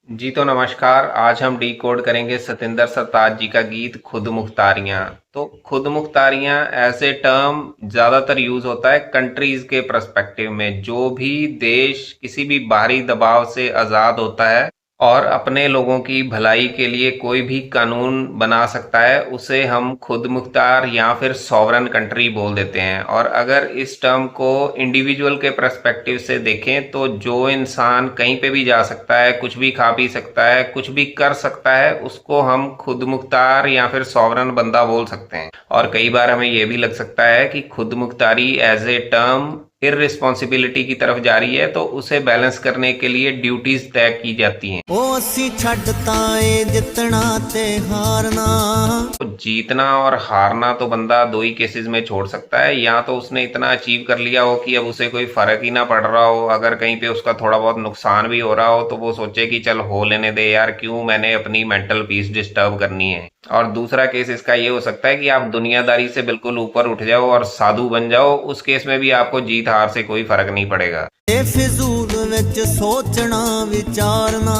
जी तो नमस्कार। आज हम डिकोड करेंगे सतिंदर सरताज जी का गीत खुद मुख्तारियाँ। तो खुद मुख्तारियाँ एज ए टर्म ज़्यादातर यूज़ होता है कंट्रीज़ के पर्सपेक्टिव में। जो भी देश किसी भी बाहरी दबाव से आज़ाद होता है और अपने लोगों की भलाई के लिए कोई भी कानून बना सकता है, उसे हम खुद मुख्तार या फिर सॉवरन कंट्री बोल देते हैं। और अगर इस टर्म को इंडिविजुअल के पर्सपेक्टिव से देखें तो जो इंसान कहीं पे भी जा सकता है, कुछ भी खा पी सकता है, कुछ भी कर सकता है, उसको हम खुद मुख्तार या फिर सॉवरन बंदा बोल सकते हैं। और कई बार हमें यह भी लग सकता है कि खुद मुख्तारी एज ए टर्म इररिस्पॉन्सिबिलिटी की तरफ जा रही है, तो उसे बैलेंस करने के लिए ड्यूटीज तय की जाती हैं। तो जीतना और हारना तो बंदा दो ही केसेस में छोड़ सकता है। या तो उसने इतना अचीव कर लिया हो कि अब उसे कोई फर्क ही ना पड़ रहा हो, अगर कहीं पे उसका थोड़ा बहुत नुकसान भी हो रहा हो तो वो सोचे कि चल हो लेने दे यार, क्यों मैंने अपनी मेंटल पीस डिस्टर्ब करनी है। और दूसरा केस इसका ये हो सकता है कि आप दुनियादारी से बिल्कुल ऊपर उठ जाओ और साधु बन जाओ। उस केस में भी आपको जीत हार से कोई फर्क नहीं पड़ेगा। सोचना विचारना,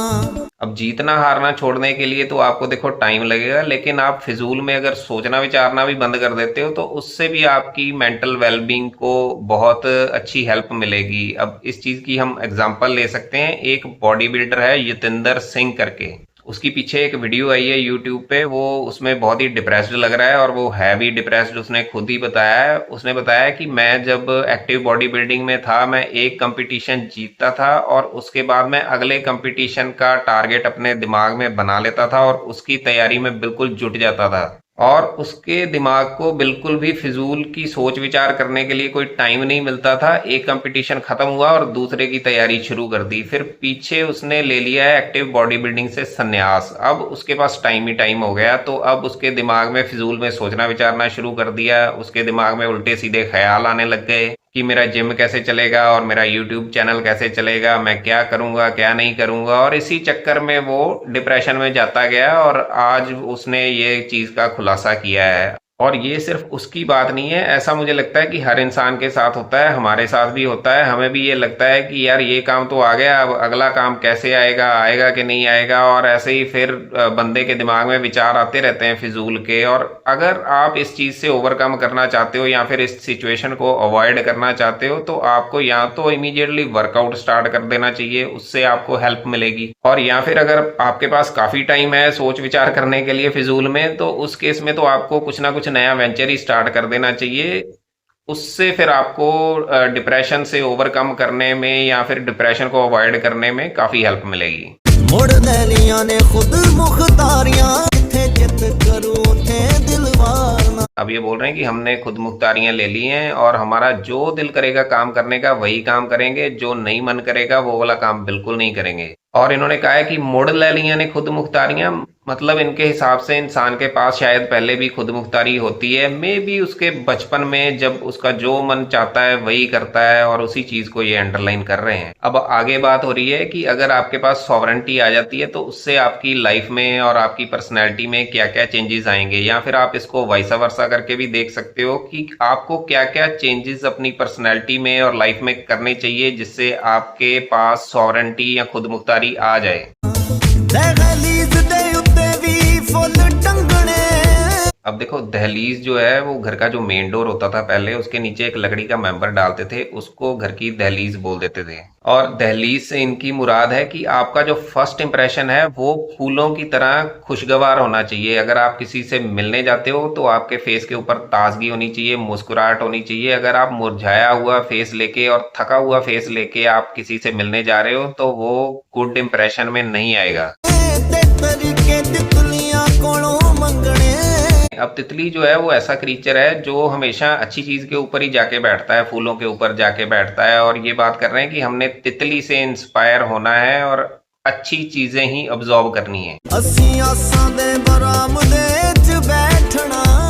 अब जीतना हारना छोड़ने के लिए तो आपको देखो टाइम लगेगा, लेकिन आप फिजूल में अगर सोचना विचारना भी बंद कर देते हो तो उससे भी आपकी मेंटल वेलबींग को बहुत अच्छी हेल्प मिलेगी। अब इस चीज की हम एग्जांपल ले सकते हैं। एक बॉडी बिल्डर है यतिंदर सिंह करके, उसकी पीछे एक वीडियो आई है यूट्यूब पे। वो उसमें बहुत ही डिप्रेस्ड लग रहा है और वो है भी डिप्रेस्ड, उसने खुद ही बताया है। उसने बताया कि मैं जब एक्टिव बॉडी बिल्डिंग में था, मैं एक कंपटीशन जीतता था और उसके बाद मैं अगले कंपटीशन का टारगेट अपने दिमाग में बना लेता था और उसकी तैयारी में बिल्कुल जुट जाता था। और उसके दिमाग को बिल्कुल भी फिजूल की सोच विचार करने के लिए कोई टाइम नहीं मिलता था। एक कंपटीशन खत्म हुआ और दूसरे की तैयारी शुरू कर दी। फिर पीछे उसने ले लिया है एक्टिव बॉडी बिल्डिंग से संन्यास। अब उसके पास टाइम ही टाइम हो गया, तो अब उसके दिमाग में फिजूल में सोचना विचारना शुरू कर दिया। उसके दिमाग में उल्टे सीधे ख्याल आने लग गए कि मेरा जिम कैसे चलेगा और मेरा यूट्यूब चैनल कैसे चलेगा, मैं क्या करूंगा क्या नहीं करूंगा। और इसी चक्कर में वो डिप्रेशन में जाता गया और आज उसने ये चीज का खुलासा किया है। और ये सिर्फ उसकी बात नहीं है, ऐसा मुझे लगता है कि हर इंसान के साथ होता है, हमारे साथ भी होता है। हमें भी ये लगता है कि यार ये काम तो आ गया, अब अगला काम कैसे आएगा, आएगा कि नहीं आएगा। और ऐसे ही फिर बंदे के दिमाग में विचार आते रहते हैं फिजूल के। और अगर आप इस चीज से ओवरकम करना चाहते हो या फिर इस सिचुएशन को अवॉइड करना चाहते हो, तो आपको या तो इमीडिएटली वर्कआउट स्टार्ट कर देना चाहिए, उससे आपको हेल्प मिलेगी। और या फिर अगर आपके पास काफी टाइम है सोच विचार करने के लिए फिजूल में, तो उस केस में तो आपको कुछ ना कुछ नया वेंचर ही स्टार्ट कर देना चाहिए। उससे फिर आपको डिप्रेशन से ओवरकम करने में या फिर डिप्रेशन को अवॉइड करने में काफी हेल्प मिलेगी। मुड़ ने खुद मुख्तारियां, अब ये बोल रहे हैं कि हमने खुद मुख्तारियां ले ली हैं और हमारा जो दिल करेगा काम करने का वही काम करेंगे, जो नहीं मन करेगा वो वाला काम बिल्कुल नहीं करेंगे। और इन्होंने कहा है कि मुड़ ले लिया ने खुद मुख्तारियां, मतलब इनके हिसाब से इंसान के पास शायद पहले भी खुद मुख्तारी होती है। मे बी उसके बचपन में जब उसका जो मन चाहता है वही करता है, और उसी चीज को ये अंडरलाइन कर रहे हैं। अब आगे बात हो रही है कि अगर आपके पास सॉवरेंटी आ जाती है तो उससे आपकी लाइफ में और आपकी पर्सनैलिटी में क्या क्या चेंजेस आएंगे। या फिर आप इसको वाइसा वर्सा करके भी देख सकते हो कि आपको क्या क्या चेंजेस अपनी पर्सनैलिटी में और लाइफ में करने चाहिए जिससे आपके पास सॉवरेंटी या खुद मुख्तारी आ जाए। अब देखो, दहलीज जो है वो घर का जो मेन डोर होता था पहले, उसके नीचे एक लकड़ी का मेंबर डालते थे, उसको घर की दहलीज बोल देते थे। और दहलीज से इनकी मुराद है कि आपका जो फर्स्ट इंप्रेशन है वो फूलों की तरह खुशगवार होना चाहिए। अगर आप किसी से मिलने जाते हो तो आपके फेस के ऊपर ताजगी होनी चाहिए, मुस्कुराहट होनी चाहिए। अगर आप मुरझाया हुआ फेस लेके और थका हुआ फेस लेके आप किसी से मिलने जा रहे हो तो वो गुड इंप्रेशन में नहीं आएगा। अब तितली जो है वो ऐसा क्रीचर है जो हमेशा अच्छी चीज के ऊपर ही जाके बैठता है, फूलों के ऊपर जाके बैठता है। और ये बात कर रहे हैं कि हमने तितली से इंस्पायर होना है और अच्छी चीजें ही ऑब्जॉर्व करनी है।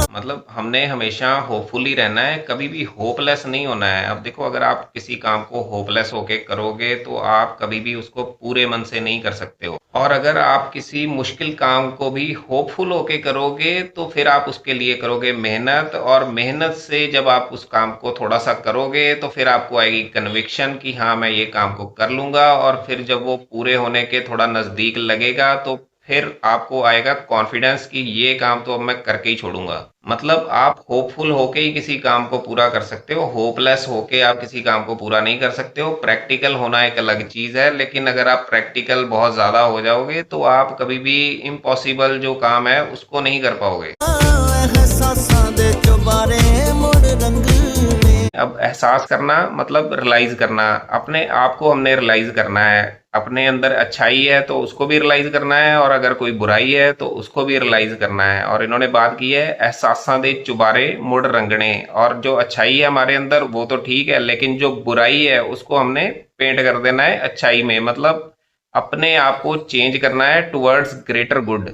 मतलब हमने हमेशा होपफुली रहना है, कभी भी होपलेस नहीं होना है। अब देखो, अगर आप किसी काम को होपलेस होके करोगे तो आप कभी भी उसको पूरे मन से नहीं कर सकते हो, और अगर आप किसी मुश्किल काम को भी होपफुल होके करोगे तो फिर आप उसके लिए करोगे मेहनत, और मेहनत से जब आप उस काम को थोड़ा सा करोगे तो फिर आपको आएगी कन्विक्शन कि हाँ, मैं ये काम को कर लूंगा। और फिर जब वो पूरे होने के थोड़ा नजदीक लगेगा तो फिर आपको आएगा कॉन्फिडेंस कि ये काम तो अब मैं करके ही छोड़ूंगा। मतलब आप होपफुल होके ही किसी काम को पूरा कर सकते हो, होपलेस होके आप किसी काम को पूरा नहीं कर सकते हो। प्रैक्टिकल होना एक अलग चीज है, लेकिन अगर आप प्रैक्टिकल बहुत ज्यादा हो जाओगे तो आप कभी भी इम्पॉसिबल जो काम है उसको नहीं कर पाओगे। अब एहसास करना मतलब रियलाइज करना, अपने आप को हमने रियलाइज करना है। अपने अंदर अच्छाई है तो उसको भी रियलाइज करना है, और अगर कोई बुराई है तो उसको भी रियलाइज करना है। और इन्होंने बात की है एहसासां दे चुबारे मुड़ रंगने, और जो अच्छाई है हमारे अंदर वो तो ठीक है, लेकिन जो बुराई है उसको हमने पेंट कर देना है अच्छाई में। मतलब अपने आप को चेंज करना है टुवर्ड्स ग्रेटर गुड।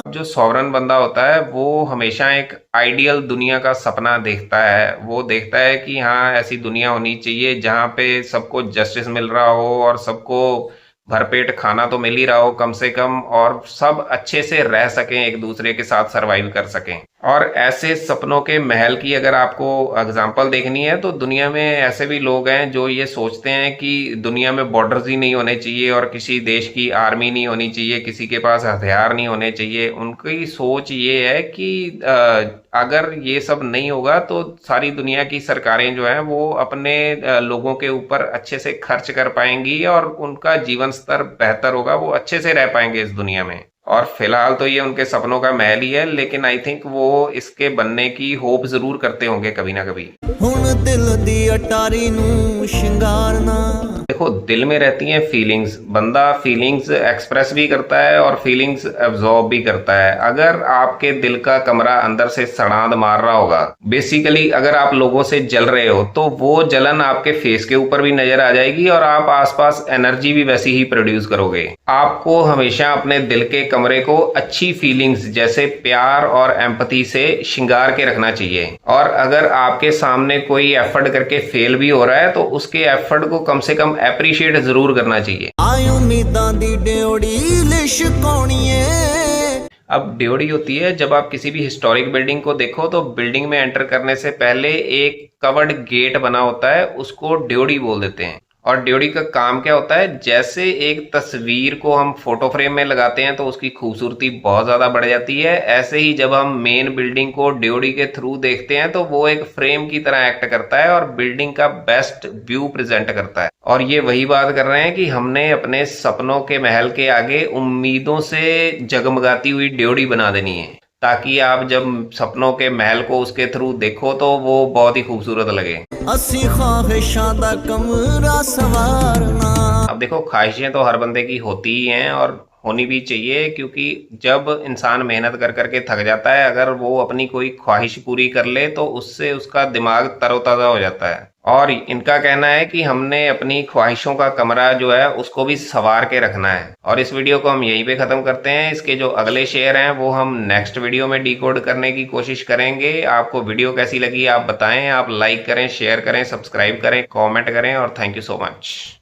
जो सॉवरन बंदा होता है वो हमेशा एक आइडियल दुनिया का सपना देखता है। वो देखता है कि हाँ, ऐसी दुनिया होनी चाहिए जहाँ पे सबको जस्टिस मिल रहा हो, और सबको भरपेट खाना तो मिल ही रहा हो कम से कम, और सब अच्छे से रह सकें, एक दूसरे के साथ सरवाइव कर सकें। और ऐसे सपनों के महल की अगर आपको एग्जांपल देखनी है तो दुनिया में ऐसे भी लोग हैं जो ये सोचते हैं कि दुनिया में बॉर्डर्स ही नहीं होने चाहिए, और किसी देश की आर्मी नहीं होनी चाहिए, किसी के पास हथियार नहीं होने चाहिए। उनकी सोच ये है कि अगर ये सब नहीं होगा तो सारी दुनिया की सरकारें जो हैं वो अपने लोगों के ऊपर अच्छे से खर्च कर पाएंगी, और उनका जीवन स्तर बेहतर होगा, वो अच्छे से रह पाएंगे इस दुनिया में। और फिलहाल तो ये उनके सपनों का महल ही है, लेकिन आई थिंक वो इसके बनने की होप जरूर करते होंगे कभी ना कभी। देखो, दिल में रहती हैं फीलिंग्स, बंदा फीलिंग्स एक्सप्रेस भी करता है और फीलिंग्स एब्जॉर्ब भी करता है। अगर आपके दिल का कमरा अंदर से सड़ांध मार रहा होगा, बेसिकली अगर आप लोगों से जल रहे हो तो वो जलन आपके फेस के ऊपर भी नजर आ जाएगी, और आप आसपास एनर्जी भी वैसी ही प्रोड्यूस करोगे। आपको हमेशा अपने दिल के कमरे को अच्छी फीलिंग्स जैसे प्यार और एम्पैथी से श्रृंगार के रखना चाहिए। और अगर आपके सामने कोई एफर्ट करके फेल भी हो रहा है तो उसके एफर्ट को कम से कम एप्रिशिएट जरूर करना चाहिए। अब ड्योढ़ी होती है जब आप किसी भी हिस्टोरिक बिल्डिंग को देखो तो बिल्डिंग में एंटर करने से पहले एक कवर्ड गेट बना होता है, उसको ड्योढ़ी बोल देते हैं। और ड्योढ़ी का काम क्या होता है, जैसे एक तस्वीर को हम फोटो फ्रेम में लगाते हैं तो उसकी खूबसूरती बहुत ज्यादा बढ़ जाती है, ऐसे ही जब हम मेन बिल्डिंग को ड्योढ़ी के थ्रू देखते हैं तो वो एक फ्रेम की तरह एक्ट करता है और बिल्डिंग का बेस्ट व्यू प्रेजेंट करता है। और ये वही बात कर रहे हैं कि हमने अपने सपनों के महल के आगे उम्मीदों से जगमगाती हुई ड्योढ़ी बना देनी है, ताकि आप जब सपनों के महल को उसके थ्रू देखो तो वो बहुत ही खूबसूरत लगे। अब देखो, ख्वाहिशें तो हर बंदे की होती ही हैं और होनी भी चाहिए, क्योंकि जब इंसान मेहनत कर करके थक जाता है, अगर वो अपनी कोई ख्वाहिश पूरी कर ले तो उससे उसका दिमाग तरोताजा हो जाता है। और इनका कहना है कि हमने अपनी ख्वाहिशों का कमरा जो है उसको भी संवार के रखना है। और इस वीडियो को हम यहीं पे खत्म करते हैं। इसके जो अगले शेयर हैं वो हम नेक्स्ट वीडियो में डिकोड करने की कोशिश करेंगे। आपको वीडियो कैसी लगी आप बताएं, आप लाइक करें, शेयर करें, सब्सक्राइब करें, कमेंट करें, और थैंक यू सो मच।